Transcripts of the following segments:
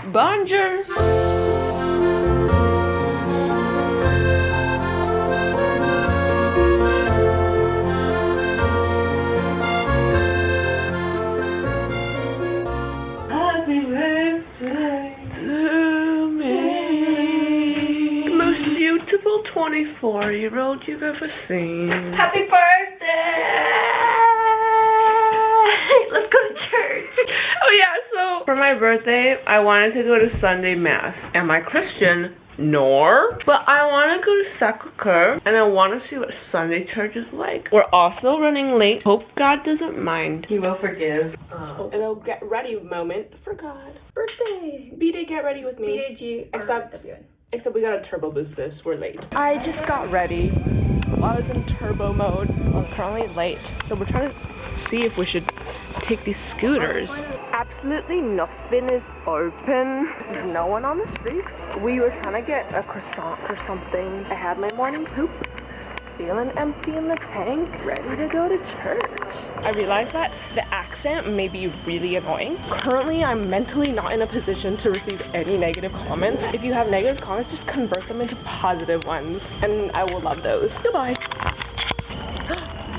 Bonjour. Happy birthday To me. The most beautiful 24-year-old you've ever seen. Happy birthday! Let's go to church. Oh yeah, so for my birthday, I wanted to go to Sunday Mass. Am I Christian? No. But I want to go to Sacre-Cœur and I want to see what Sunday church is like. We're also running late. Hope God doesn't mind. He will forgive. And a get ready moment for God. Birthday. B-Day get ready with me. BDG. Except we gotta turbo boost this. We're late. I just got ready. I was in turbo mode. I'm currently late. So we're trying to see if we should take these scooters. Absolutely nothing is open. There's no one on the streets. We were trying to get a croissant or something. I had my morning poop. Feeling empty in the tank, ready to go to church. I realized that the accent may be really annoying. Currently, I'm mentally not in a position to receive any negative comments. If you have negative comments, just convert them into positive ones, and I will love those. Goodbye.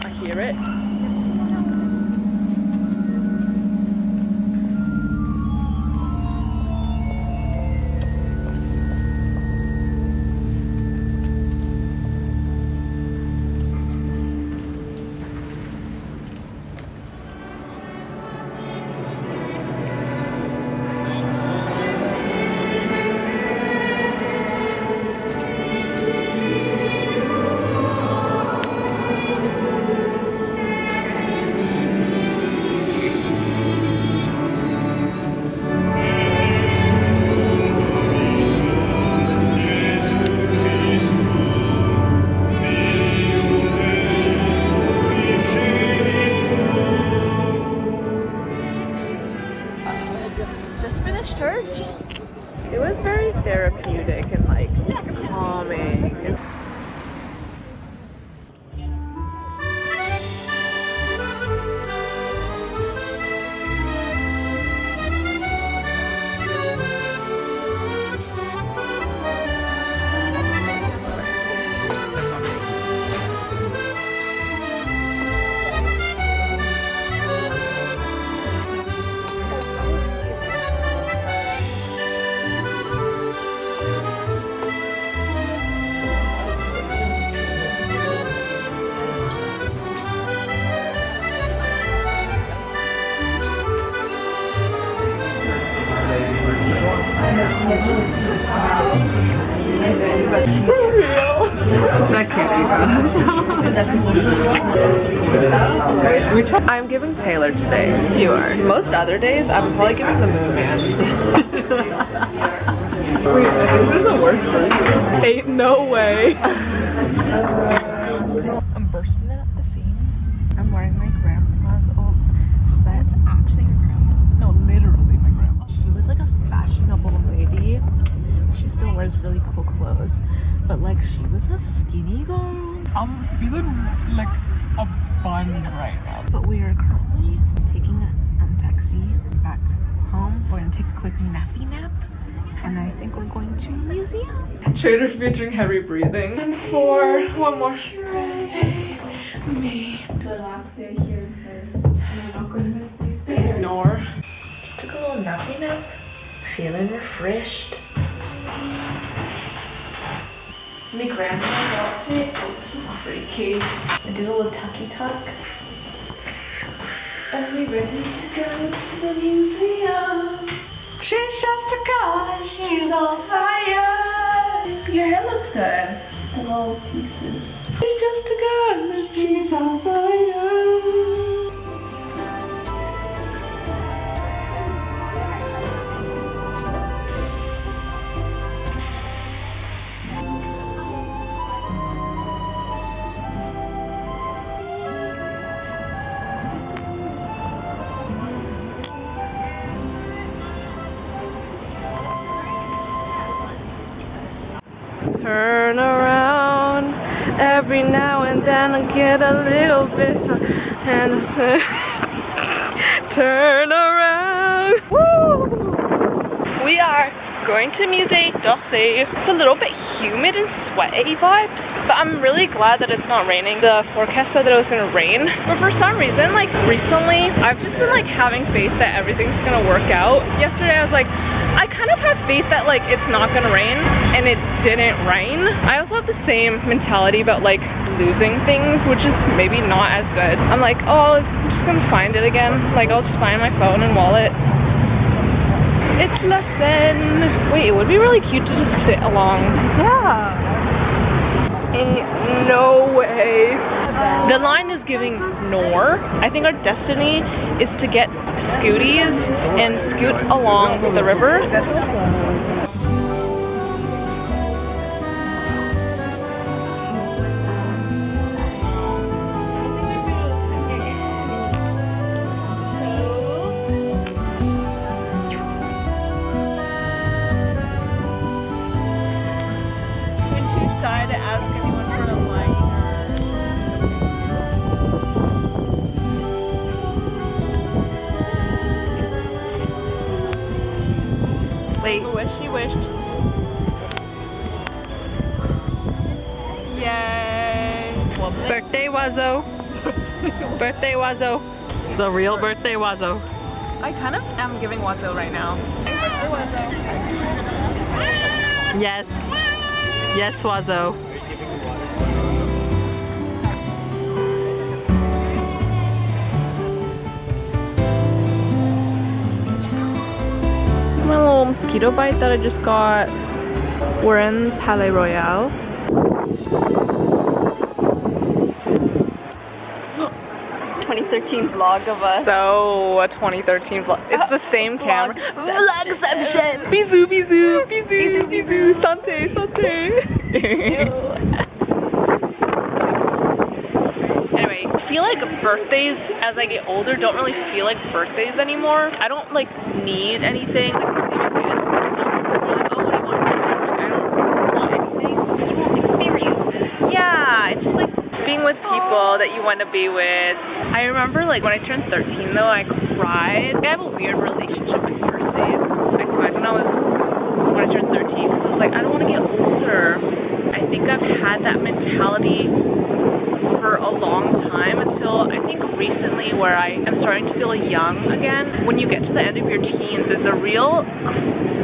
I hear it. Just finished church. It was very therapeutic and like calming. That can't be good. I'm giving Taylor today. You are. Most other days, I'm probably giving the moon man. Wait, I think there's a worse version. Ain't no way. I'm bursting it at the seams. I'm wearing my grandpa's old set. It's actually your grandma. No, literally my grandma. She was like a fashionable lady. She still wears really cool clothes. But like she was a skinny girl. I'm feeling like a bun right now. But we are currently taking a taxi back home. We're gonna take a quick nappy nap. And I think we're going to a museum. Trader featuring heavy breathing. And for one more straight. Me. The last day here in Paris, and I'm not gonna miss these stairs. Ignore. Just took a little nappy nap. Feeling refreshed. My grandma's outfit. Oh, this is freaky. I did a little tucky tuck. Are we ready to go to the museum? She's just a girl, she's on fire. Your hair looks good. The little pieces. She's just a girl, she's on fire. Turn around every now and then I get a little bit and turn around. Woo! We are going to Musée d'Orsay. It's a little bit humid and sweaty vibes, but I'm really glad that it's not raining. The forecast said that it was gonna rain, but for some reason, like recently, I've just been like having faith that everything's gonna work out. Yesterday I was like, I kind of have faith that like it's not gonna rain, and it didn't rain. I also have the same mentality about like losing things, which is maybe not as good. I'm like, oh, I'm just gonna find it again. Like I'll just find my phone and wallet. It's La Seine. Wait, it would be really cute to just sit along. Yeah. No way. The line is giving Nor. I think our destiny is to get scooties and scoot along the river. To ask anyone for a like. Wait, who wished she wished? Yay! Birthday Wazzo! Birthday Wazzo! The real birthday Wazzo. I kind of am giving Wazzo right now. Birthday Wazzo. Yes. Yes, Wazzo. My little mosquito bite that I just got. We're in Palais Royal. 2013 vlog of us. So a 2013 vlog. It's the same camera. Vlogception. Bisous, bisous, bisous, bisous. Santé, santé. Anyway, I feel like birthdays as I get older don't really feel like birthdays anymore. I don't like need anything like receiving gifts and stuff. We're like, oh, what do you want? Like, I don't want anything. You want experiences. Yeah, and just like being with people that you want to be with. I remember like when I turned 13 though, I cried. I have a weird relationship with birthdays because I cried when I turned 13 because I was like, I don't want to get older. I think I've had that mentality for a long time until I think recently where I am starting to feel young again. When you get to the end of your teens, it's a real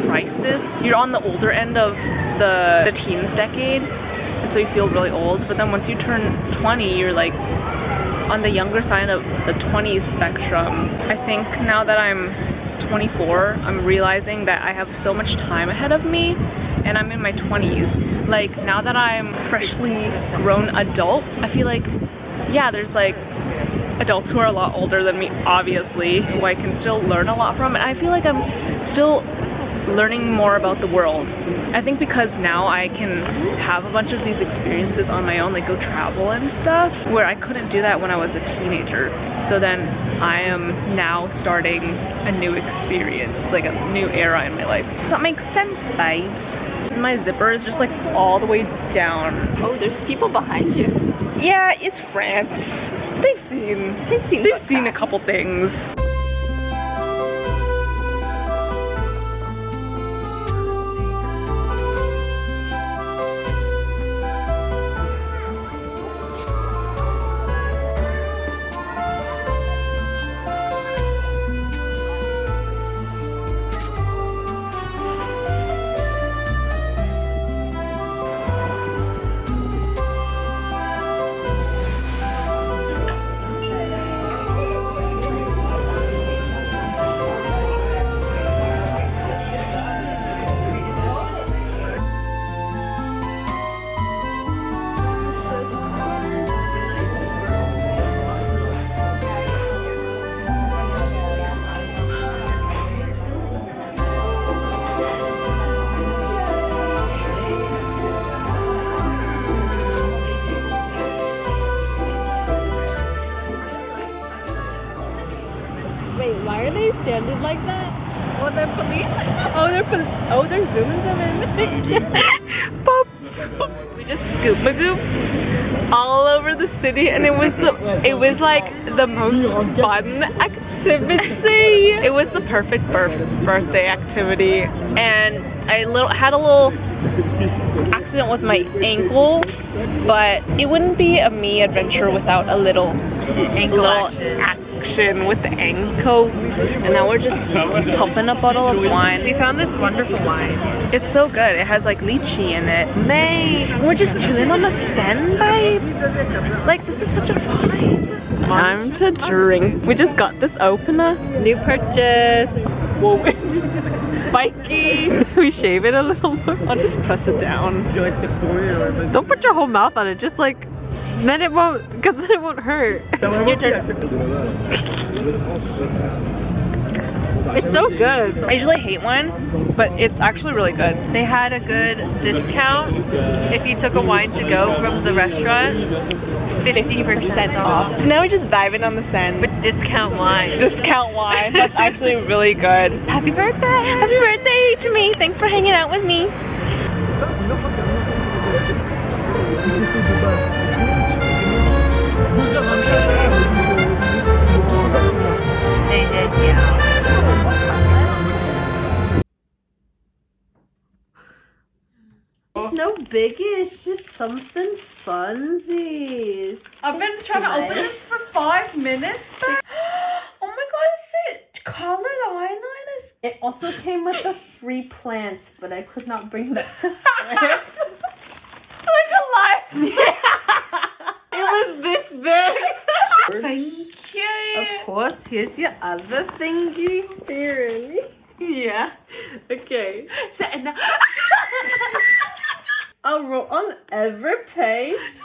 crisis. You're on the older end of the teens decade, and so you feel really old. But then once you turn 20, you're like on the younger side of the 20s spectrum. I think now that I'm 24, I'm realizing that I have so much time ahead of me, and I'm in my 20s. Like now that I'm freshly grown adult, I feel like, yeah, there's like adults who are a lot older than me, obviously, who I can still learn a lot from, and I feel like I'm still learning more about the world. I think because now I can have a bunch of these experiences on my own, like go travel and stuff, where I couldn't do that when I was a teenager. So then I am now starting a new experience, like a new era in my life. Does that make sense, babes? My zipper is just like all the way down. Oh, there's people behind you. Yeah, it's France. They've seen a couple things. Wait, why are they standing like that? Oh, they're police? They're zooming. Pop, pop. We just scoop magooped all over the city, and it was like the most fun Exhibit C. It was the perfect birthday activity, and I had a little accident with my ankle, but it wouldn't be a me adventure without a little action with the ankle. And now we're just pumping a bottle of wine. We found this wonderful wine. It's so good. It has like lychee in it. We're just chilling on the Seine vibes. Like, this is such a vibe. Time to drink. We just got this opener. New purchase. Whoa, it's spiky. We shave it a little more. I'll just press it down. Don't put your whole mouth on it. Just like, then it won't, because then it won't hurt. Your turn. It's so good. I usually hate wine, but it's actually really good. They had a good discount if you took a wine to go from the restaurant. 50% off. So now we're just vibing on the Seine. With discount wine. Discount wine. That's actually really good. Happy birthday! Happy birthday to me. Thanks for hanging out with me. It's no biggie, it's just something funsies. I've been trying to open this for 5 minutes. Oh my god, it's colored eyeliners. It also came with a free plant, but I could not bring that to France. Like a life. It was this big. Thank you. Of course, here's your other thingy. Really? Yeah. Okay. So, and now I'll roll on every page.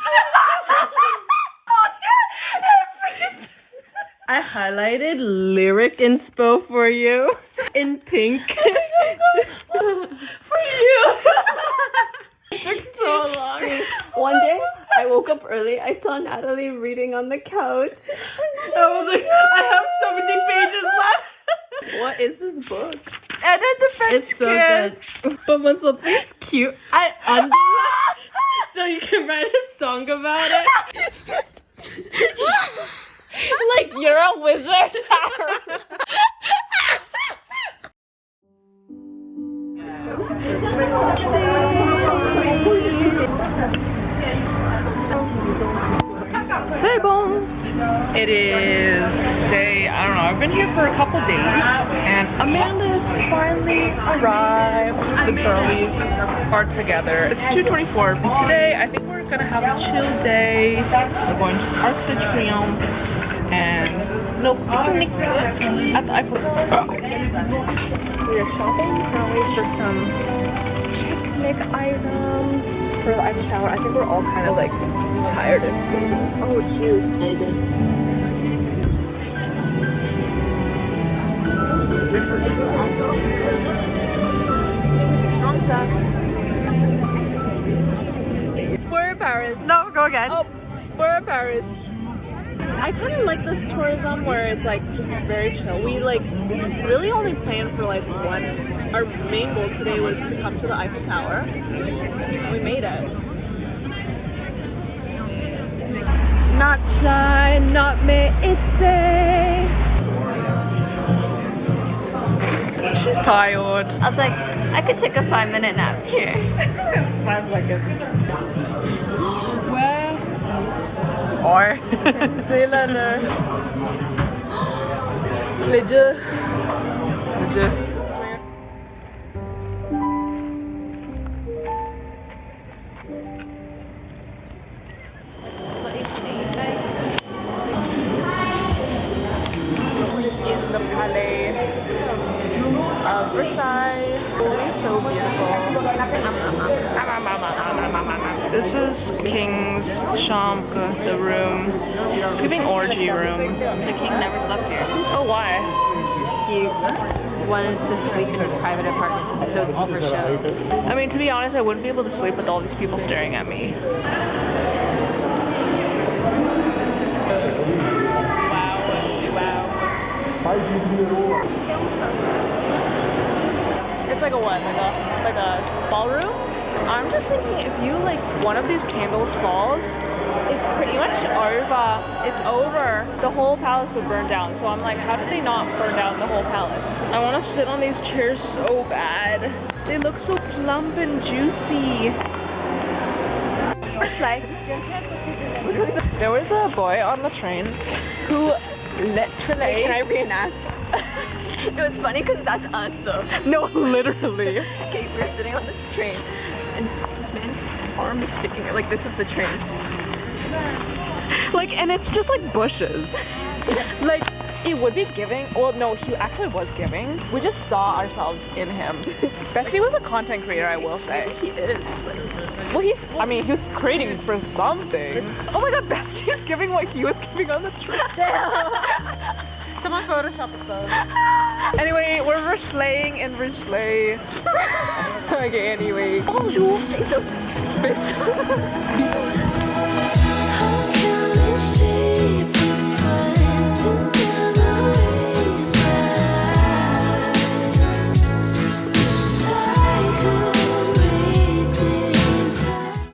I highlighted lyric inspo for you in pink. for you. It took so long. One day, I woke up early. I saw Natalie reading on the couch. I was like, I have 70 pages left. What is this book? And then the French It's so good. But when something's cute, I underline so you can write a song about it. Like you're a wizard. C'est bon. It is day, I don't know, I've been here for a couple days, and Amanda's finally arrived. The girlies are together. It's 2:24. Today, I think we're gonna have a chill day. We're going to Arc de Triomphe and picnic at the Eiffel Tower. We are shopping currently for some picnic items for the Eiffel Tower. I think we're all kind of like tired and fading. Oh, juice. Strong tap. We're in Paris. No, go again. Oh, we're in Paris. I kind of like this tourism where it's like just very chill. We like really only planned for like one. Our main goal today was to come to the Eiffel Tower. We made it. Not shy, not me, it's a. She's tired. I was like, I could take a 5-minute nap here. It's 5 seconds. Where? Or c'est là le. Les deux. Les deux. In the Palais of Versailles. It is so beautiful. This is King's chambre, the room. It's giving orgy room. The king never slept here. Oh, why? He wanted to sleep in his private apartment, so it's all for show. I mean, to be honest, I wouldn't be able to sleep with all these people staring at me. Wow. It's like a what? Like a ballroom? I'm just thinking if you like one of these candles falls, it's pretty much over. It's over. The whole palace would burn down. So I'm like, how did they not burn down the whole palace? I want to sit on these chairs so bad. They look so plump and juicy. Like, there was a boy on the train who literally... Can I reenact? No, it's funny because that's us though. No, literally. Okay, we're sitting on this train and this man's arm is sticking out. Like, this is the train. Like, and it's just like bushes. Like, it would be giving. Well, no, he actually was giving. We just saw ourselves in him. Bestie was a content creator, I will say. He is. Well, he was creating for something. Oh my god, Bestie is giving what he was giving on the train. Someone Photoshop us. Anyway, we're Verslaying in Versailles. Okay, anyway. Bonjour.